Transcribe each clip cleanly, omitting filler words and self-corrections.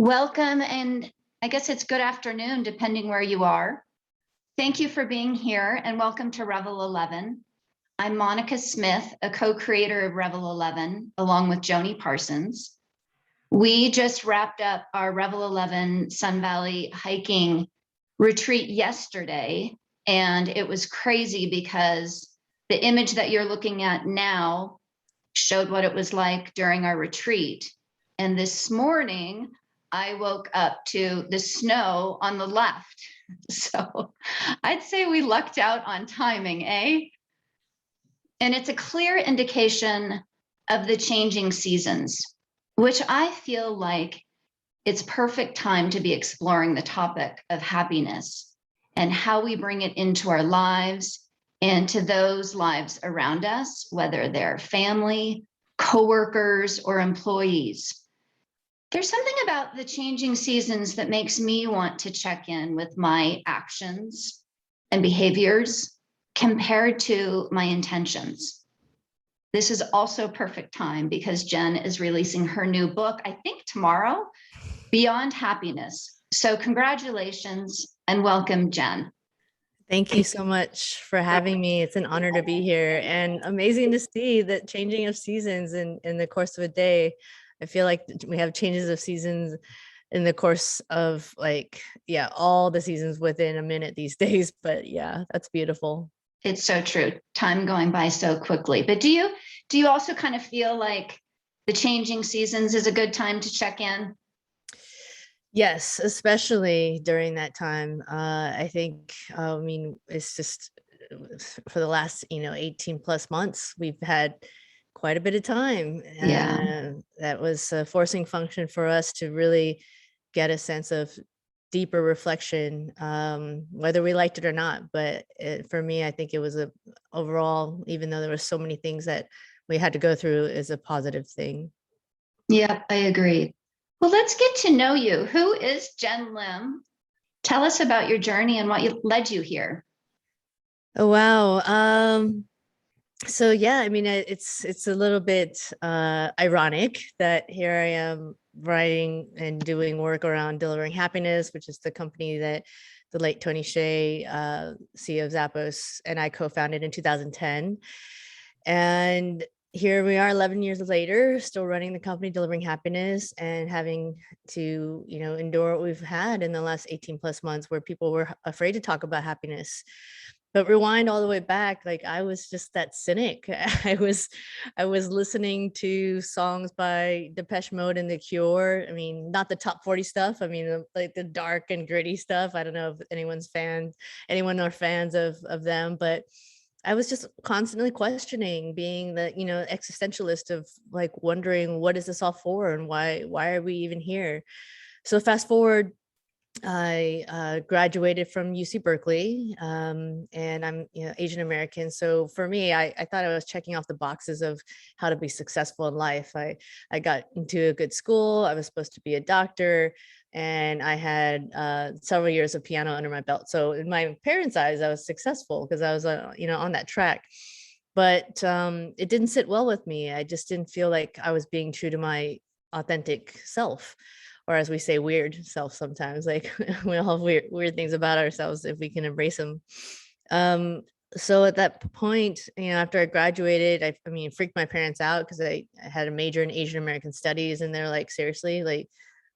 Welcome, and I guess it's good afternoon, depending where you are. Thank you for being here, and welcome to Revel 11. I'm Monica Smith, a co-creator of Revel 11, along with Joni Parsons. We just wrapped up our Revel 11 Sun Valley hiking retreat yesterday, and it was crazy because the image that you're looking at now showed what it was like during our retreat. And this morning, I woke up to the snow on the left. So I'd say we lucked out on timing, eh? And it's a clear indication of the changing seasons, which I feel like it's perfect time to be exploring the topic of happiness and how we bring it into our lives and to those lives around us, whether they're family, coworkers, or employees. There's something about the changing seasons that makes me want to check in with my actions and behaviors compared to my intentions. This is also perfect time because Jenn is releasing her new book, I think tomorrow, Beyond Happiness. So congratulations and welcome, Jenn. Thank you so much for having me. It's an honor to be here and amazing to see the changing of seasons in the course of a day. I feel like we have changes of seasons in the course of all the seasons within a minute these days. But yeah, that's beautiful. It's so true. Time going by so quickly. But do you also kind of feel like the changing seasons is a good time to check in? Yes, especially during that time. I think, it's just for the last, 18 plus months, we've had quite a bit of time. Yeah. That was a forcing function for us to really get a sense of deeper reflection, whether we liked it or not. But for me, I think it was overall, even though there were so many things that we had to go through, is a positive thing. Yeah, I agree. Well, let's get to know you. Who is Jenn Lim? Tell us about your journey and what led you here. Oh, wow. So yeah, I mean, it's a little bit ironic that here I am writing and doing work around delivering happiness, which is the company that the late Tony Hsieh, CEO of Zappos, and I co-founded in 2010. And here we are 11 years later, still running the company, delivering happiness, and having to, endure what we've had in the last 18 plus months where people were afraid to talk about happiness. But rewind all the way back, like I was just that cynic. I was listening to songs by Depeche Mode and The Cure. I mean, not the top 40 stuff. I mean, like the dark and gritty stuff. I don't know if anyone are fans of them, but I was just constantly questioning, being the, existentialist of like wondering, what is this all for and why are we even here? So fast forward, I graduated from UC Berkeley, and I'm Asian American. So for me, I thought I was checking off the boxes of how to be successful in life. I got into a good school. I was supposed to be a doctor, and I had several years of piano under my belt. So in my parents' eyes, I was successful because I was on that track. But it didn't sit well with me. I just didn't feel like I was being true to my authentic self. Or as we say, weird self sometimes. Like we all have weird things about ourselves if we can embrace them. So at that point, after I graduated, I freaked my parents out because I had a major in Asian American studies, and they're like, seriously, like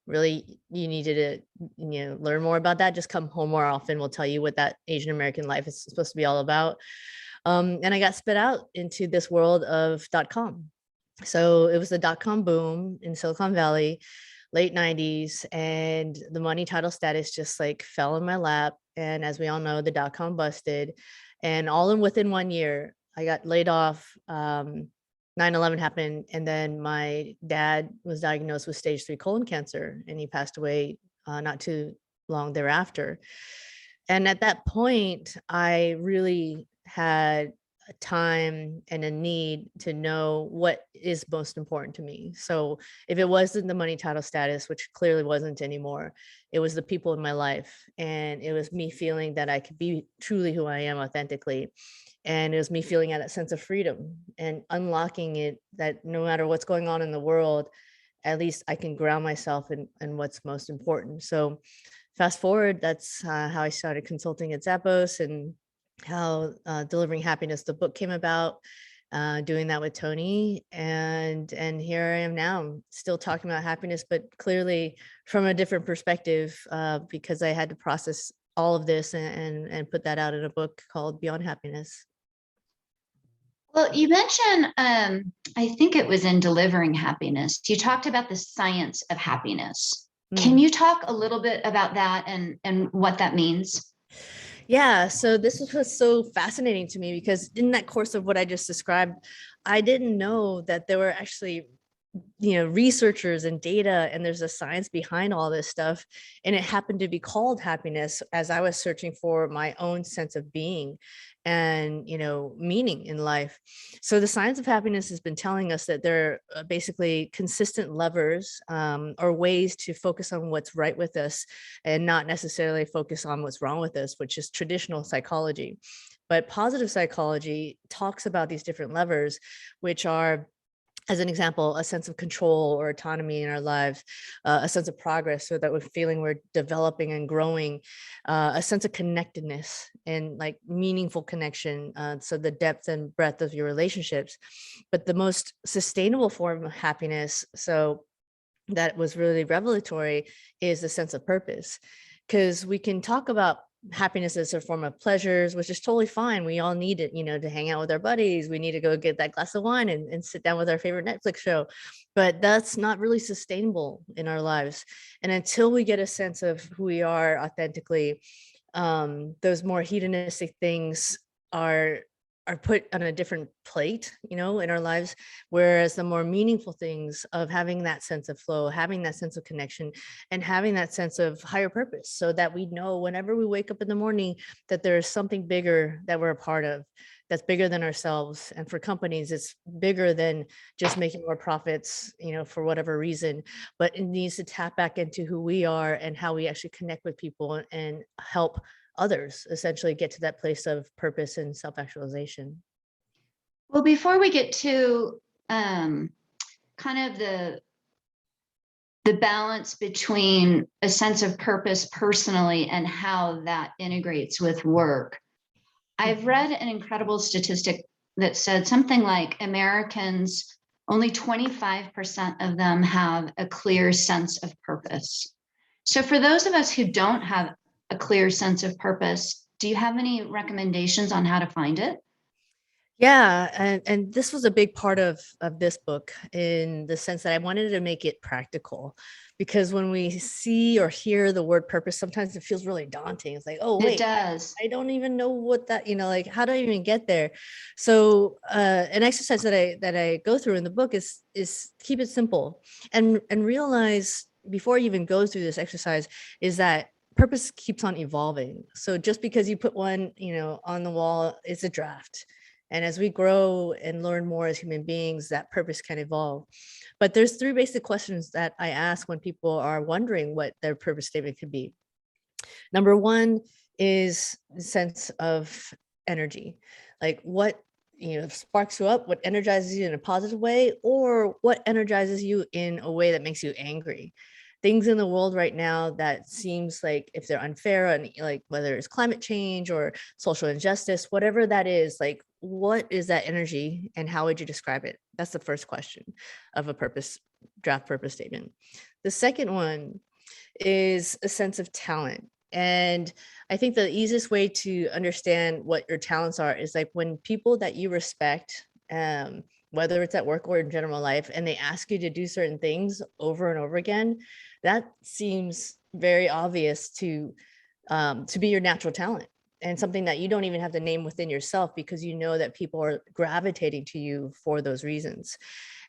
really, you needed to learn more about that. Just come home more often. We'll tell you what that Asian American life is supposed to be all about. And I got spit out into this world of .com. So it was the .com boom in Silicon Valley, late 90s, and the money title status just like fell in my lap. And as we all know, the .com busted, and within 1 year, I got laid off. 9/11 happened, and then my dad was diagnosed with stage 3 colon cancer, and he passed away not too long thereafter. And at that point, I really had a time and a need to know what is most important to me. So if it wasn't the money title status, which clearly wasn't anymore, it was the people in my life. And it was me feeling that I could be truly who I am authentically. And it was me feeling that sense of freedom and unlocking it, that no matter what's going on in the world, at least I can ground myself in what's most important. So fast forward, that's how I started consulting at Zappos, and how Delivering Happiness, the book, came about, doing that with Tony. And here I am now, still talking about happiness, but clearly from a different perspective, because I had to process all of this and put that out in a book called Beyond Happiness. Well, you mentioned, I think it was in Delivering Happiness, you talked about the science of happiness. Can you talk a little bit about that and what that means? Yeah, so this was so fascinating to me, because in that course of what I just described, I didn't know that there were actually, researchers and data, and there's a science behind all this stuff. And it happened to be called happiness as I was searching for my own sense of being and, meaning in life. So the science of happiness has been telling us that there are basically consistent levers, or ways to focus on what's right with us and not necessarily focus on what's wrong with us, which is traditional psychology. But positive psychology talks about these different levers, which are, as an example, a sense of control or autonomy in our lives, a sense of progress, so that we're feeling we're developing and growing, a sense of connectedness and like meaningful connection, so the depth and breadth of your relationships. But the most sustainable form of happiness, so that was really revelatory, is the sense of purpose. Because we can talk about happiness as a form of pleasures, which is totally fine. We all need it, to hang out with our buddies. We need to go get that glass of wine and sit down with our favorite Netflix show. But that's not really sustainable in our lives. And until we get a sense of who we are authentically, those more hedonistic things are put on a different plate, in our lives. Whereas the more meaningful things of having that sense of flow, having that sense of connection, and having that sense of higher purpose, so that we know whenever we wake up in the morning that there's something bigger that we're a part of, that's bigger than ourselves. And for companies, it's bigger than just making more profits, for whatever reason, but it needs to tap back into who we are and how we actually connect with people and help others essentially get to that place of purpose and self-actualization. Well, before we get to kind of the balance between a sense of purpose personally and how that integrates with work, I've read an incredible statistic that said something like Americans, only 25% of them have a clear sense of purpose. So for those of us who don't have a clear sense of purpose, do you have any recommendations on how to find it? Yeah, and this was a big part of this book, in the sense that I wanted to make it practical, because when we see or hear the word purpose, sometimes it feels really daunting. It's like, oh It wait, does. I don't even know what that, like, how do I even get there? So an exercise that I go through in the book is keep it simple, and realize before you even go through this exercise is that purpose keeps on evolving. So just because you put one, on the wall, it's a draft. And as we grow and learn more as human beings, that purpose can evolve. But there's three basic questions that I ask when people are wondering what their purpose statement could be. Number one is the sense of energy, like what sparks you up, what energizes you in a positive way, or what energizes you in a way that makes you angry. Things in the world right now that seems like, if they're unfair, and like whether it's climate change or social injustice, whatever that is, like what is that energy and how would you describe it? That's the first question of a draft purpose statement. The second one is a sense of talent. And I think the easiest way to understand what your talents are is like when people that you respect, whether it's at work or in general life, and they ask you to do certain things over and over again, that seems very obvious to be your natural talent, and something that you don't even have to name within yourself, because you know that people are gravitating to you for those reasons.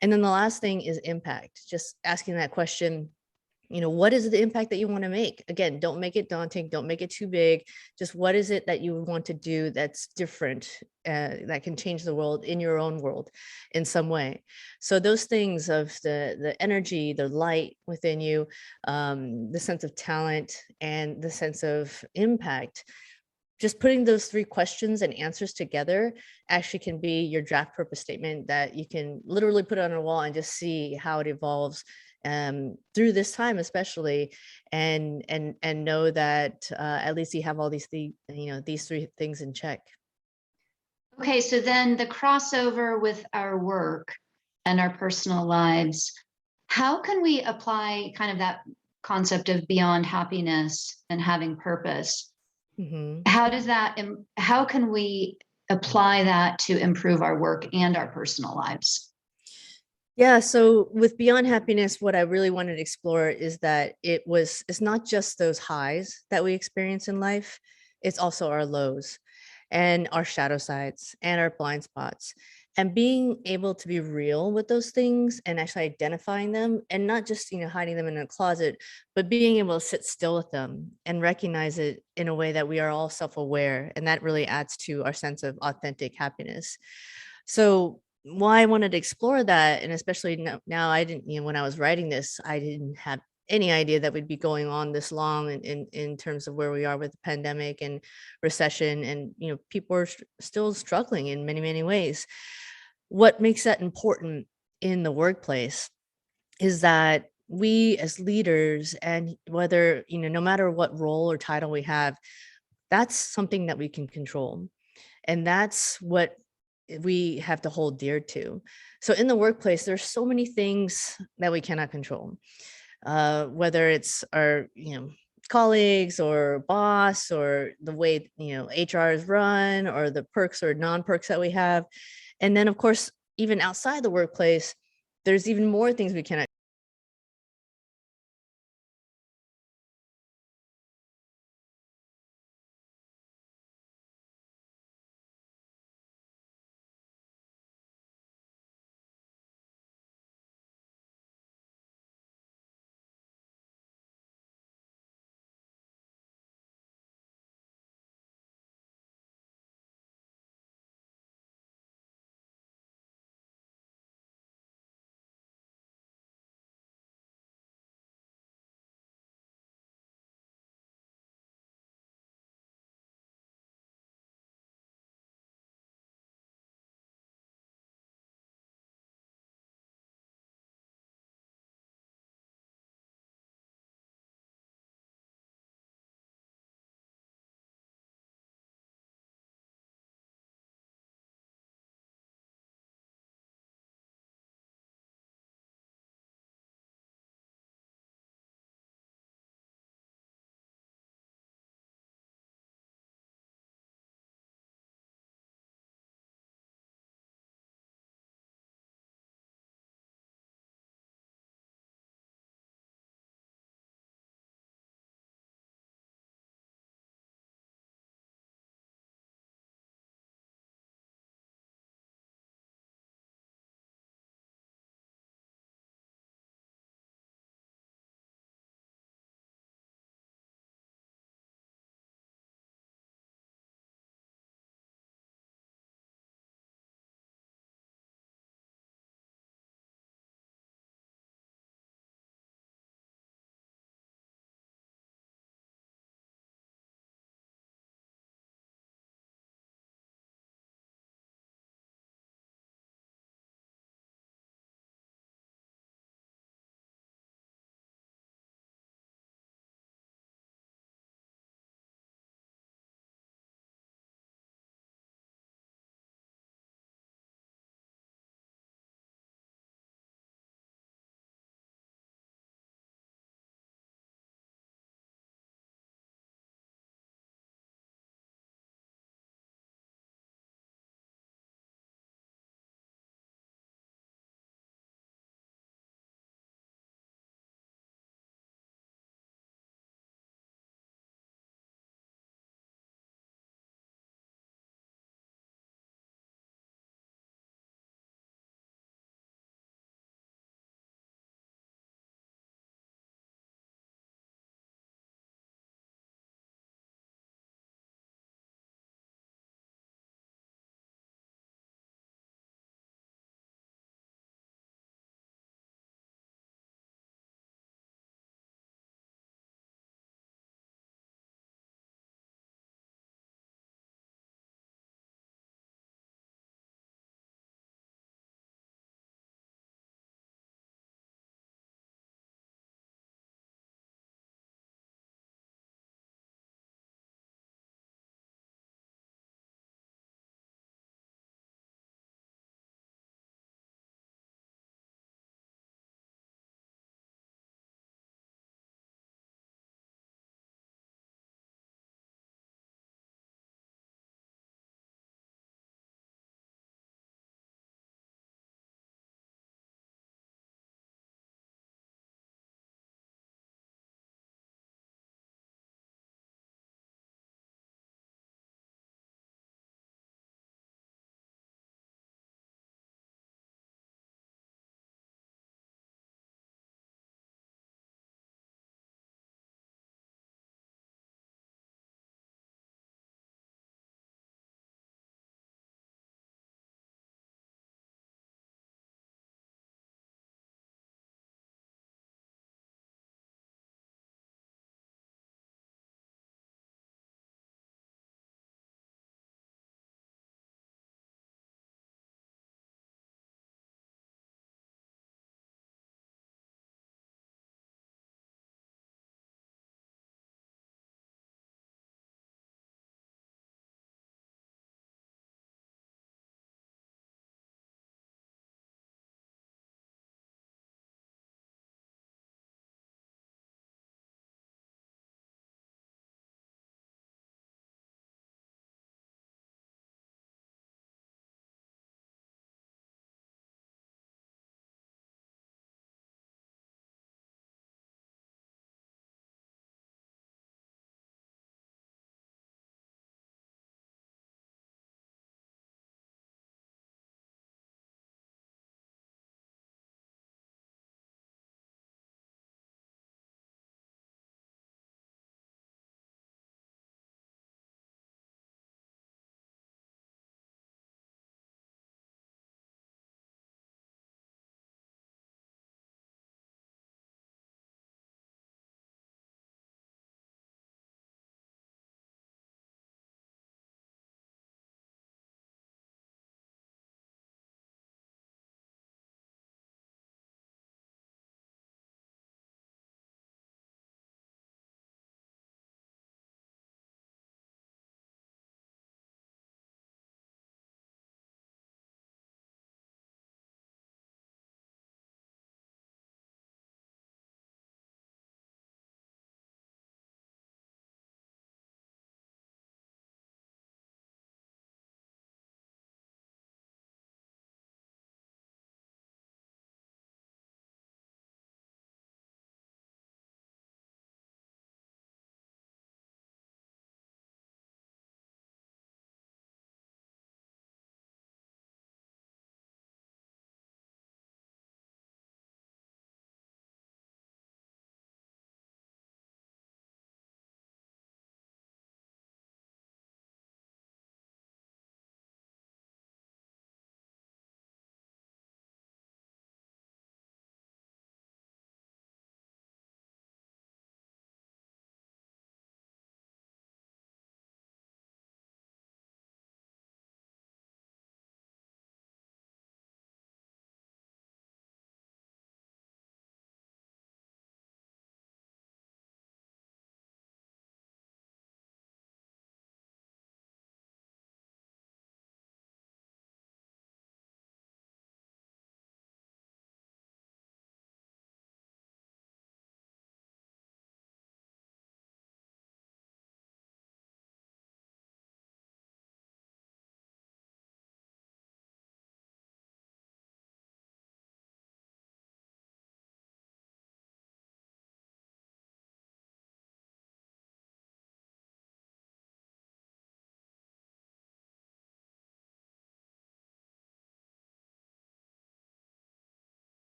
And then the last thing is impact. Just asking that question, what is the impact that you want to make? Again, don't make it daunting. Don't make it too big. Just what is it that you want to do that's different, that can change the world in your own world in some way? So those things of the energy, the light within you, the sense of talent, and the sense of impact, just putting those three questions and answers together actually can be your draft purpose statement that you can literally put on a wall and just see how it evolves through this time, especially, and know that at least you have all these these three things in check. Okay, so then the crossover with our work and our personal lives, how can we apply kind of that concept of beyond happiness and having purpose? Mm-hmm. How can we apply that to improve our work and our personal lives? Yeah, so with Beyond Happiness, what I really wanted to explore is that it's not just those highs that we experience in life, it's also our lows and our shadow sides and our blind spots. And being able to be real with those things and actually identifying them, and not just, hiding them in a closet, but being able to sit still with them and recognize it in a way that we are all self-aware. And that really adds to our sense of authentic happiness. So why I wanted to explore that, and especially now I didn't, when I was writing this, I didn't have any idea that we'd be going on this long in terms of where we are with the pandemic and recession, and people are still struggling in many, many ways. What makes that important in the workplace is that we as leaders, and whether, no matter what role or title we have, that's something that we can control. And that's what we have to hold dear to. So in the workplace, there's so many things that we cannot control, whether it's our, colleagues or boss, or the way, HR is run, or the perks or non-perks that we have. And then of course, even outside the workplace, there's even more things we cannot